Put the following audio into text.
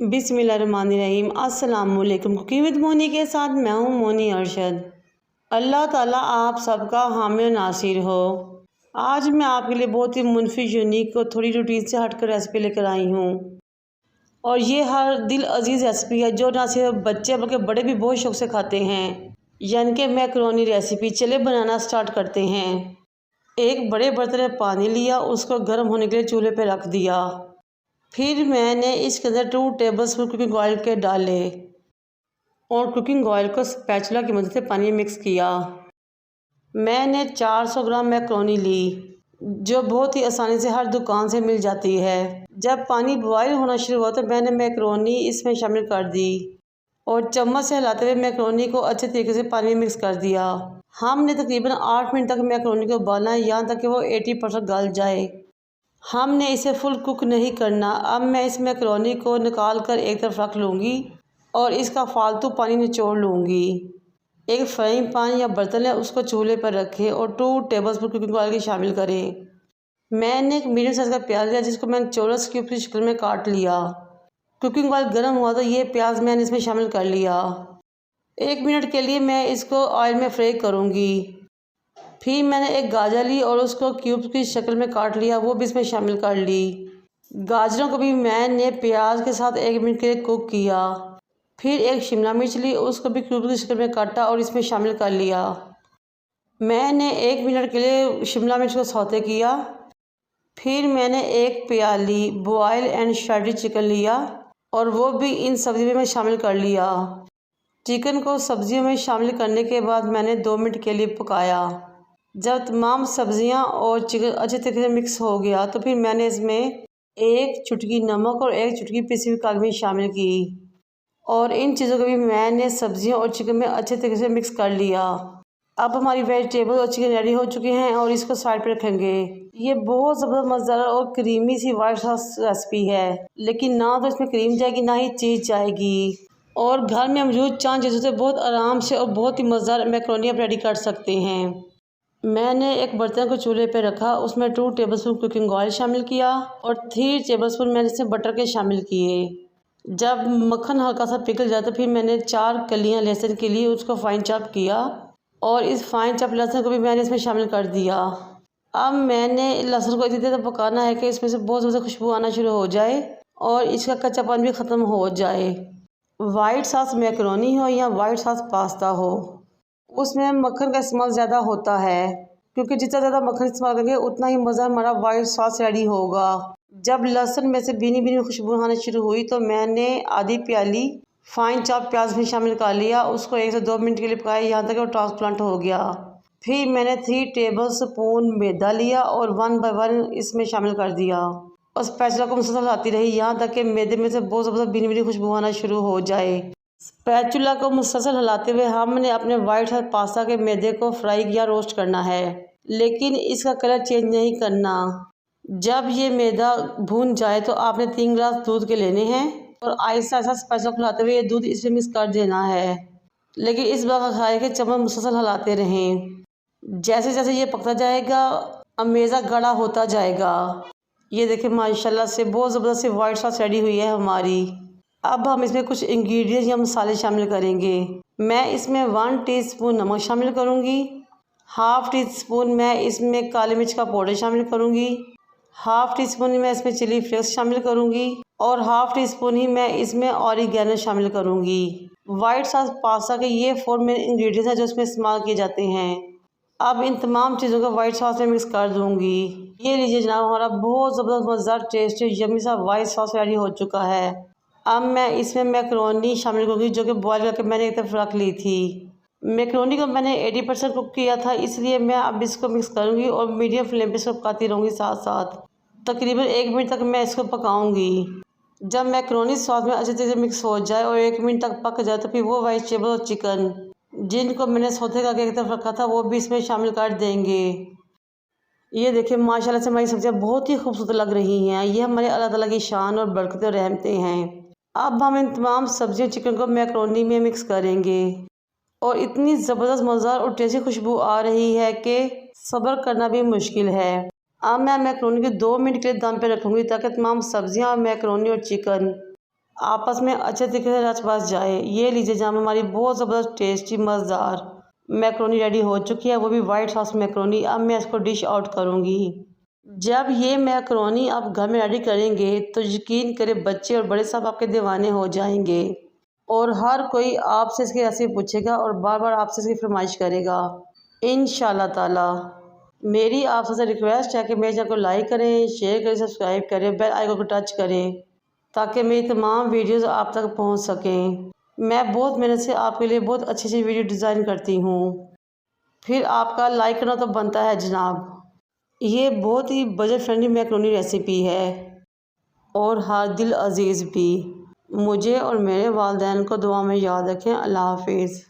बिस्मिल्लाहिर्रहमानिर्रहीम। अस्सलाम वालेकुम। कुकिंग विद मोनी के साथ मैं हूँ मोनी अरशद। अल्लाह ताला आप सबका हामी और नासिर हो। आज मैं आपके लिए बहुत ही मुनफी यूनिक और थोड़ी रूटीन से हटकर रेसिपी लेकर आई हूँ और ये हर दिल अजीज़ रेसिपी है जो ना सिर्फ बच्चे बल्कि बड़े भी बहुत शौक से खाते हैं, यानी कि मैकरोनी रेसिपी। चले बनाना स्टार्ट करते हैं। एक बड़े बर्तन में पानी लिया, उसको गर्म होने के लिए चूल्हे पर रख दिया। फिर मैंने इसके अंदर 2 टेबलस्पून कुकिंग ऑयल के डाले और कुकिंग ऑयल को स्पैचुला की मदद से पानी में मिक्स किया। मैंने 400 ग्राम मैक्रोनी ली जो बहुत ही आसानी से हर दुकान से मिल जाती है। जब पानी बॉयल होना शुरू हुआ तो मैंने मैक्रोनी इसमें शामिल कर दी और चम्मच से हिलाते हुए मैक्रोनी को अच्छे तरीके से पानी में मिक्स कर दिया। हमने तकरीबन 8 मिनट तक मैक्रोनी को उबालना है, यहाँ तक कि वो 80% गल जाए। हमने इसे फुल कुक नहीं करना। अब मैं इस मैक्रोनी को निकाल कर एक तरफ रख लूँगी और इसका फालतू पानी निचोड़ लूँगी। एक फ्राइंग पैन या बर्तन है, उसको चूल्हे पर रखें और 2 टेबलस्पून कुकिंग ऑयल की शामिल करें। मैंने एक मीडियम साइज़ का प्याज लिया जिसको मैंने चौरस क्यूब की शक्ल में काट लिया। कुकिंग ऑयल गर्म हुआ तो ये प्याज मैंने इसमें शामिल कर लिया। 1 मिनट के लिए मैं इसको ऑयल में फ्राई करूँगी। फिर मैंने एक गाजर ली और उसको क्यूब्स की शक्ल में काट लिया, वो भी इसमें शामिल कर ली। गाजरों को भी मैंने प्याज के साथ 1 मिनट के लिए कुक किया। फिर एक शिमला मिर्च ली, उसको भी क्यूब्स की शक्ल में काटा और इसमें शामिल कर लिया। मैंने 1 मिनट के लिए शिमला मिर्च को सौते किया। फिर मैंने एक प्याली बॉयल एंड शरेडेड चिकन लिया और वो भी इन सब्जियों में शामिल कर लिया। चिकन को सब्जियों में शामिल करने के बाद मैंने 2 मिनट के लिए पकाया। जब तमाम सब्जियां और चिकन अच्छे तरीके से मिक्स हो गया तो फिर मैंने इसमें 1 चुटकी नमक और 1 चुटकी पिसी हुई काली मिर्च शामिल की और इन चीज़ों को भी मैंने सब्जियों और चिकन में अच्छे तरीके से मिक्स कर लिया। अब हमारी वेजिटेबल और चिकन रेडी हो चुके हैं और इसको साइड पर रखेंगे। ये बहुत ज़बरदस्त मज़ेदार और क्रीमी सी वाइट सॉस रेसिपी है, लेकिन ना तो इसमें क्रीम जाएगी ना ही चीज़ जाएगी और घर में मौजूद चांद चीज़ों से बहुत आराम से और बहुत ही मज़ेदार मैक्रोनी आप रेडी कर सकते हैं। मैंने एक बर्तन को चूल्हे पे रखा, उसमें 2 टेबलस्पून कुकिंग ऑयल शामिल किया और 3 टेबलस्पून मैंने इसमें बटर के शामिल किए। जब मक्खन हल्का सा पिघल जाए तो फिर मैंने 4 कलियां लहसुन के लिए उसको फाइन चॉप किया और इस फाइन चॉप लहसुन को भी मैंने इसमें शामिल कर दिया। अब मैंने लहसुन को इतनी देर तक पकाना है कि इसमें से बहुत ज़्यादा खुशबू आना शुरू हो जाए और इसका कच्चापन भी ख़त्म हो जाए। वाइट सॉस मैक्रोनी हो या वाइट सॉस पास्ता हो, उसमें मक्खन का इस्तेमाल ज़्यादा होता है क्योंकि जितना ज़्यादा मक्खन इस्तेमाल करेंगे उतना ही मज़ा हमारा वाइट सॉस रेडी होगा। जब लहसुन में से भीनी भीनी खुशबू आना शुरू हुई तो मैंने आधी प्याली फाइन चॉप प्याज भी शामिल कर लिया। उसको 1 से 2 मिनट के लिए पकाया, यहाँ तक वो ट्रांसप्लांट हो गया। फिर मैंने 3 टेबलस्पून मैदा लिया और 1 बाय 1 इसमें शामिल कर दिया और स्पैचुला को मुसलसल आती रही यहाँ तक कि मैदे में से बहुत ज़बरदस्त भीनी भीनी खुशबू आना शुरू हो जाए। स्पैचुला को मुसलसल हिलाते हुए हमने अपने वाइट सॉस पास्ता के मैदे को फ्राई या रोस्ट करना है, लेकिन इसका कलर चेंज नहीं करना। जब ये मैदा भून जाए तो आपने 3 गिलास दूध के लेने हैं और आहिस्ता आहिस्ता स्पैचुला को हिलाते हुए ये दूध इसमें मिक्स कर देना है, लेकिन इस बात का ख्याल है कि चम्मच मुसलसल हिलाते रहें। जैसे जैसे ये पकता जाएगा अब मैदा गाढ़ा होता जाएगा। ये देखिए माशाल्लाह से बहुत ज़बरदस्त वाइट सॉस रेडी हुई है हमारी। अब हम इसमें कुछ इंग्रेडिएंट्स या मसाले शामिल करेंगे। मैं इसमें 1 टीस्पून नमक शामिल करूंगी, हाफ़ टी स्पून मैं इसमें काली मिर्च का पाउडर शामिल करूंगी, हाफ़ टी स्पून मैं इसमें चिली फ्लेक्स शामिल करूंगी और हाफ़ टी स्पून ही मैं इसमें ऑरिगेनो शामिल करूंगी। वाइट सॉस पास्ता के ये 4 मेन इंग्रेडिएंट्स हैं जो इसमें इस्तेमाल किए जाते हैं। अब इन तमाम चीज़ों को वाइट सॉस में मिक्स कर दूंगी। ये लीजिए जनाब, हमारा बहुत ज़बरदस्त मज़ेदार टेस्टी यम्मी सा वाइट सॉस रेडी हो चुका है। अब मैं इसमें मैक्रोनी शामिल करूँगी जो कि बॉयल करके मैंने एक तरफ रख ली थी। मैक्रोनी को मैंने 80% कुक किया था, इसलिए मैं अब इसको मिक्स करूँगी और मीडियम फ्लेम पे इसको पकाती रहूँगी साथ साथ। तकरीबन 1 मिनट तक मैं इसको पकाऊँगी। जब मैक्रोनी सॉस में अच्छे तरह से मिक्स हो जाए और 1 मिनट तक पक जाए तो फिर वो वेजिटेबल और चिकन जिनको मैंने सौते करके एक तरफ रखा था वो भी इसमें शामिल कर देंगे। ये देखिए माशाल्लाह से हमारी सब्जियां बहुत ही खूबसूरत लग रही हैं। ये हमारे अल्लाह ताला की शान और बरकत और रहमतें हैं। अब हम इन तमाम सब्जियों चिकन को मैक्रोनी में मिक्स करेंगे और इतनी ज़बरदस्त मज़ेदार और टेस्टी खुशबू आ रही है कि सब्र करना भी मुश्किल है। अब मैं मैक्रोनी को 2 मिनट के लिए दम पे रखूँगी ताकि तमाम सब्जियां और मैक्रोनी और चिकन आपस में अच्छे तरीके से रच बस जाए। ये लीजिए जनाब, हमारी बहुत ज़बरदस्त टेस्टी मज़ेदार मैक्रोनी रेडी हो चुकी है, वो भी वाइट सॉस मैक्रोनी। अब मैं इसको डिश आउट करूँगी। जब ये मैक्रोनी आप घर में रेडी करेंगे तो यकीन करें बच्चे और बड़े सब आपके दीवाने हो जाएंगे और हर कोई आपसे इसकी रेसिपी पूछेगा और बार बार आपसे इसकी फरमाइश करेगा इंशाल्लाह ताला। मेरी आप सबसे रिक्वेस्ट है कि मेरे चैनल को लाइक करें, शेयर करें, सब्सक्राइब करें, बेल आइकन को टच करें ताकि मेरी तमाम वीडियोस आप तक पहुंच सकें। मैं बहुत मेहनत से आपके लिए बहुत अच्छी अच्छी वीडियो डिज़ाइन करती हूँ, फिर आपका लाइक करना तो बनता है जनाब। ये बहुत ही बजट फ्रेंडली मैक्रोनी रेसिपी है और हर दिल अजीज़ भी। मुझे और मेरे वालिदैन को दुआ में याद रखें। अल्लाह हाफिज़।